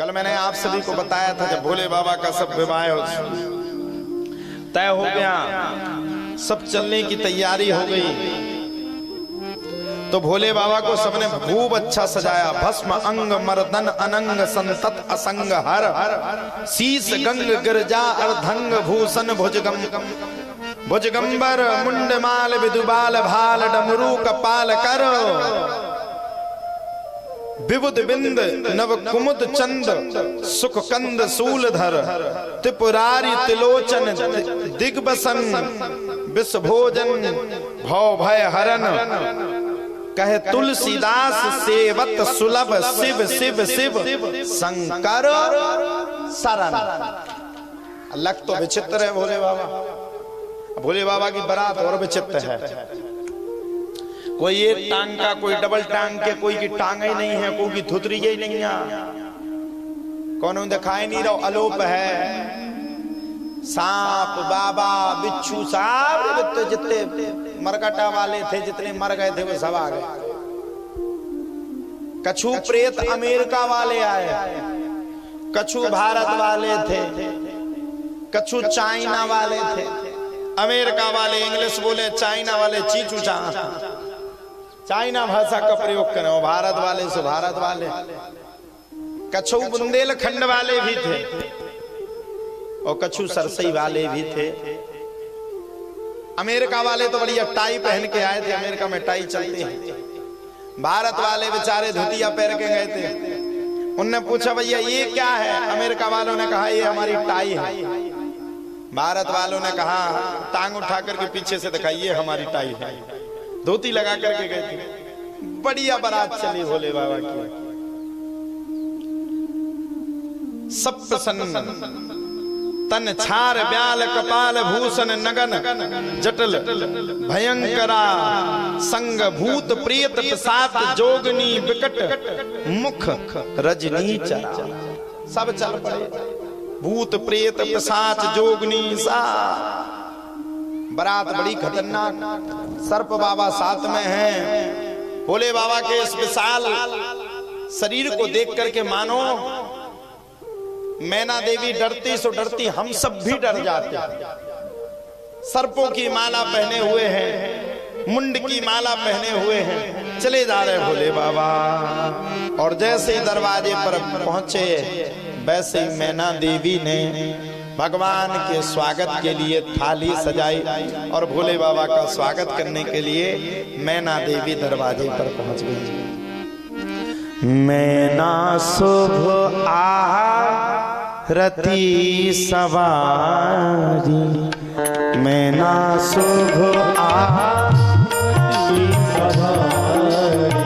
कल मैंने आप सभी को बताया था जब भोले बाबा का सब विवाह तय हो गया, सब चलने की तैयारी हो गई, तो भोले बाबा को सबने खूब अच्छा सजाया। भस्म अंग मर्दन अनंग संतत असंग हर शीस गंग गिरजा अर्धंग भूषण भुजगंबर मुंडमाल विदुबाल भाल डमरू कपाल कर विबुध बिंद नव कुमुद चंद सुख कंद सूलधर त्रिपुरारी तिलोचन दिग्बसन विष भोजन भव भय हरन कहे तुलसीदास सेवत सुलभ शिव शिव शिव शंकर शरण। लग तो विचित्र है भोले बाबा, भोले बाबा की बारात और विचित्र है। कोई एक टांग का, कोई डबल टांग के, कोई की टांग ही नहीं है, कोई की धुतरी ही नहीं है, कौन दिखाई नहीं रहा, अलोप है। सांप बाबा बिच्छू साहब तो जितने मरकटा वाले थे, जितने मर गए थे वो सब आ गए। कछु प्रेत अमेरिका वाले आए, कछु भारत वाले थे, कछु चाइना वाले थे। अमेरिका वाले इंग्लिश बोले, चाइना वाले चीचू चाइना भाषा का प्रयोग करें, भारत वाले सो भारत वाले। कछु बुंदेलखंड वाले भी थे और कछु सरसई वाले भी थे। अमेरिका वाले तो बढ़िया टाई पहन के आए थे, अमेरिका में टाई चलती है। भारत वाले बेचारे धोतिया पहन के गए थे। उनने पूछा भैया ये क्या है? अमेरिका वालों ने कहा ये हमारी टाई है। भारत वालों ने कहा टांग उठा करके पीछे से दिखाइए हमारी टाई है। धोती लगा करके गए थे। बढ़िया बारात चली भोले बाबा की, सब प्रसन्न। तन छार ब्याल कपाल भूषण नगन जटल भयंकरा संग भूत प्रेत प्रसाद जोगनी विकट मुख रजनी चरा। सब चल पड़े, भूत प्रेत प्रसाद जोगनी सा। बारात बड़ी खतरनाक। सर्प बाबा साथ में हैं। भोले बाबा के इस विशाल शरीर को देख करके मानो मैना देवी डरती सो डरती, हम सब भी डर जाते। सर्पों की माला पहने हुए हैं, मुंड की माला पहने हुए हैं, चले जा रहे भोले बाबा। और जैसे ही दरवाजे पर पहुंचे वैसे ही मैना देवी ने भगवान के स्वागत के लिए थाली सजाई और भोले बाबा का स्वागत करने के लिए मैना देवी दरवाजे पर पहुंच गई। मैना शुभ आरती सवारी, मैना शुभ आरती सवारी,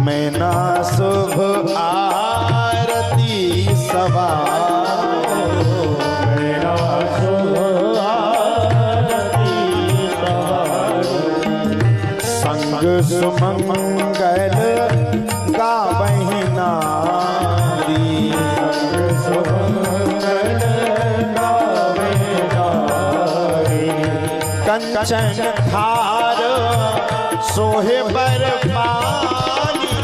मैना शुभ आरती सवारी, मैना शुभ आरती सवारी। संग सुमंगल गावहि नारी, संग सुमंगल गावहि नारी। कंचन थार सोहे बर पानी,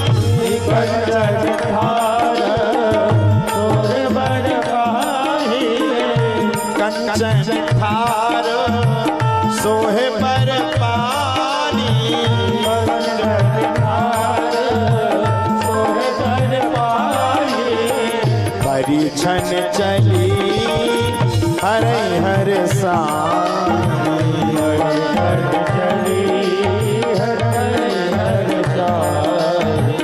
कंचन थार सोहे बर पानी, कंचन थार सोहे बर पानी, कंचन थार सोहे बर पानी। परिछन चली हरे हरे सानी, परिछन चली हरे हरे सानी।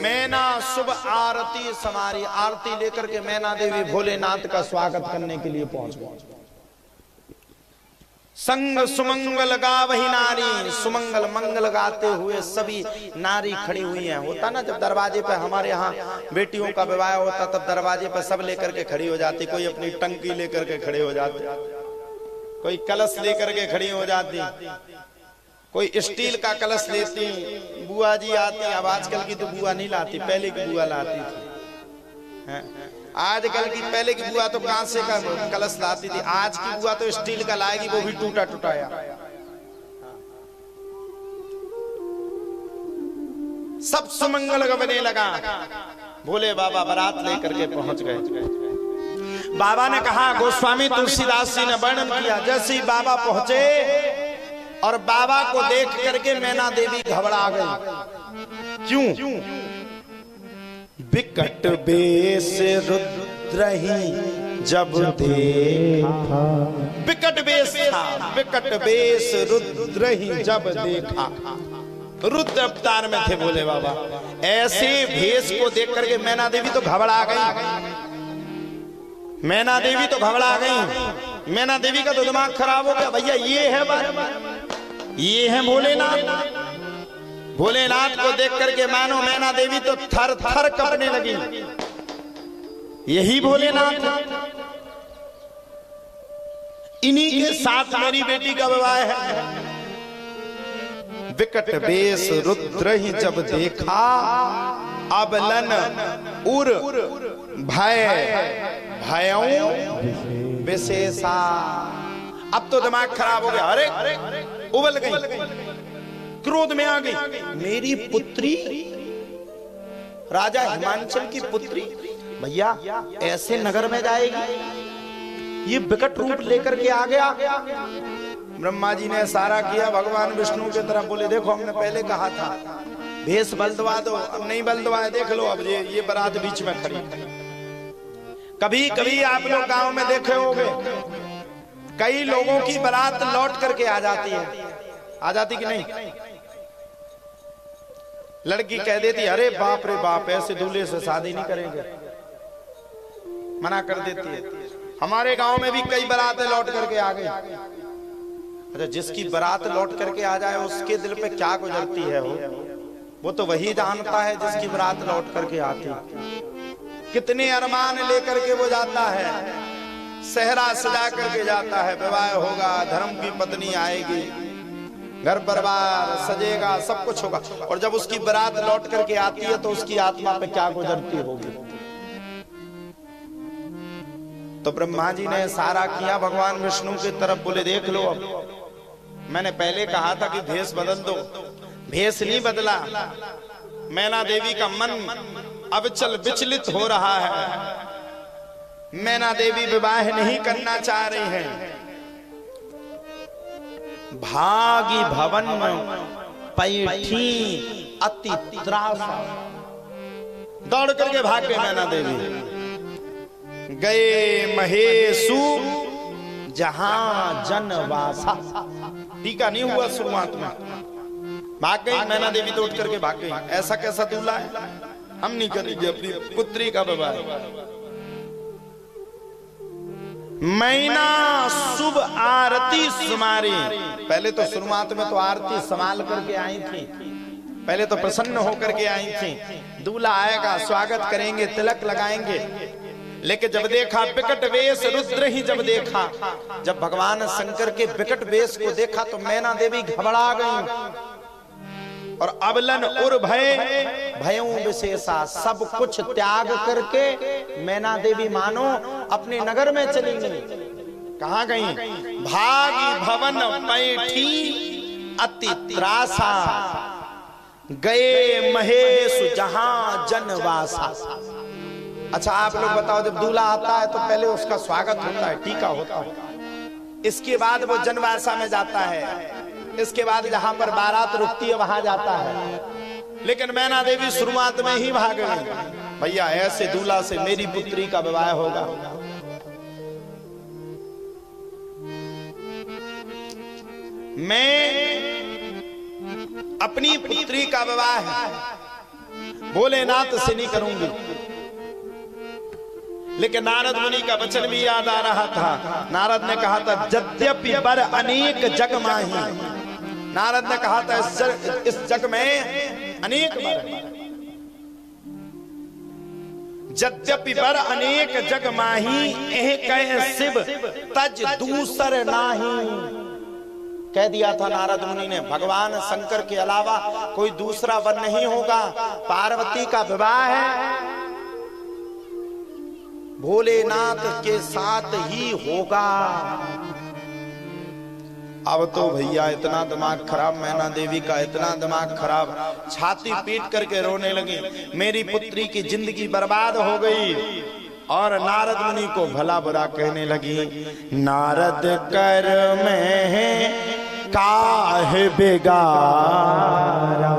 मैना शुभ आरती समारी, आरती लेकर के मैना देवी भोलेनाथ का स्वागत करने के लिए पहुंच गई। संग सुमंगल गावहि नारी, सुमंगल मंगल गाते हुए सभी नारी खड़ी हुई हैं। होता ना जब दरवाजे पे हमारे यहाँ बेटियों का विवाह होता तब दरवाजे पे सब लेकर के खड़ी हो जाती। कोई अपनी टंकी लेकर के खड़े हो जाते, कोई कलश लेकर के खड़ी हो जाती, कोई स्टील का कलश लेती। बुआ जी आती, अब आजकल की तो बुआ नहीं लाती, पहले की बुआ लाती थी। आजकल की, पहले की बुआ तो कांसे का कलश लाती थी, आज की बुआ तो स्टील का लाएगी, वो भी टूटा टूटाया। सब सुमंगल गवने लगा। भोले बाबा बारात लेकर के पहुंच गए। बाबा ने कहा, गोस्वामी तुलसीदास जी ने वर्णन किया, जैसे ही बाबा पहुंचे और बाबा को देख करके मैना देवी घबरा गई। क्यों? बिकट बेस रुद्रहि जब देखा, बिकट बेस था, बिकट बेस रुद्रहि जब देखा। रुद्र अवतार में थे भोले बाबा। ऐसे भेष को देख करके मैना देवी तो घबरा गई। मैना देवी तो घबरा गई। मैना देवी का तो दिमाग खराब हो गया। भैया ये है बात, ये है भोलेनाथ। भोलेनाथ को देख करके मानो मैना देवी तो थर थर कांपने लगी। यही भोलेनाथ, इन्हीं के साथ मेरी बेटी का विवाह है। विकट बेस रुद्र ही जब देखा, अबलन उर भय भयों विशेषा। अब तो दिमाग खराब हो गया। अरे उबल गई, क्रोध में आ गई। मेरी पुत्री, राजा हिमांचल की पुत्री, भैया ऐसे नगर में जाएगी? ये विकट रूप लेकर के आ गया। ब्रह्मा जी ने इशारा किया भगवान विष्णु की तरफ, बोले देखो हमने पहले कहा था भेष बदलवा दो, अब नहीं बदलवाए, देख लो अब ये बारात बीच में खड़ी। कभी कभी आप लोग गांव में देखे होंगे, कई लोगों की बारात लौट करके आ जाती है। आ जाती कि नहीं? लड़की कह देती, अरे बाप रे बाप, ऐसे दूल्हे से शादी नहीं करेंगे, मना कर देती है। हमारे गांव में भी कई बारातें लौट करके आ गई। अच्छा, जिसकी बारात लौट करके आ जाए उसके दिल पे क्या गुजरती है वो तो वही जानता है जिसकी बारात लौट करके आती। कितने अरमान लेकर के वो जाता है, सेहरा सजा करके जाता है, विवाह होगा, धर्म की पत्नी आएगी, घर परिवार सजेगा, सब कुछ होगा, और जब उसकी बारात लौट करके आती है तो उसकी आत्मा पे क्या गुजरती होगी। तो ब्रह्मा जी ने इशारा किया भगवान विष्णु की तरफ, बोले देख लो, अब मैंने पहले कहा था कि भेष बदल दो, भेष नहीं बदला। मैना देवी का मन अविचल विचलित हो रहा है। मैना देवी विवाह नहीं करना चाह रही हैं। भागी भवन पैठी अति त्रासा, दौड़ करके भाग गए मैना देवी। गए महेशु जहां जनवासा। टीका नहीं हुआ शुरुआत में, भाग गई मैना देवी, तो उठ करके भाग गई। ऐसा कैसा दूल्हा है, हम नहीं करेंगे अपनी पुत्री का विवाह। मैना शुभ आरती सुमारी। पहले तो शुरुआत में तो आरती संभाल करके आई थी, पहले तो प्रसन्न होकर के आई थी। दूल्हा आएगा, स्वागत करेंगे, तिलक लगाएंगे। लेकिन जब देखा विकट वेश रुद्र ही जब देखा, जब भगवान शंकर के विकट वेश को देखा तो मैना देवी घबरा गई। और अबलन उर भय भयों विशेषा, सब कुछ त्याग करके मैना देवी मानो अपने नगर में चली गई। कहाँ गई? भागी भवन पैठी अति त्रासा, गए महेश जहां जनवासा। अच्छा आप लोग बताओ, जब दूल्हा आता है तो पहले उसका स्वागत होता है, टीका होता है, इसके बाद वो जनवासा में जाता है, इसके बाद जहां पर बारात रुकती है वहां जाता है। लेकिन मैना देवी शुरुआत में ही भाग गई। भैया ऐसे दूल्हा से मेरी पुत्री का विवाह होगा। मैं अपनी पुत्री का विवाह भोलेनाथ से नहीं करूंगी। लेकिन नारद मुनि का वचन भी याद आ रहा था। नारद ने कहा था, यद्यपि बर अनेक जग माही। नारद ने कहा था इस जग में अनेक बर, यद्यपि बर अनेक जग माही, एह कह शिव तज दूसर नाही। कह दिया था नारद मुनि ने, भगवान शंकर के अलावा कोई दूसरा वर नहीं होगा। पार्वती का विवाह है, भोलेनाथ के साथ ही होगा। अब तो भैया इतना दिमाग खराब, मैना देवी का इतना दिमाग खराब, छाती पीट करके रोने लगी, मेरी पुत्री की जिंदगी बर्बाद हो गई। और नारद मुनि को भला बुरा कहने लगी। नारद कर में काहे बिगारा,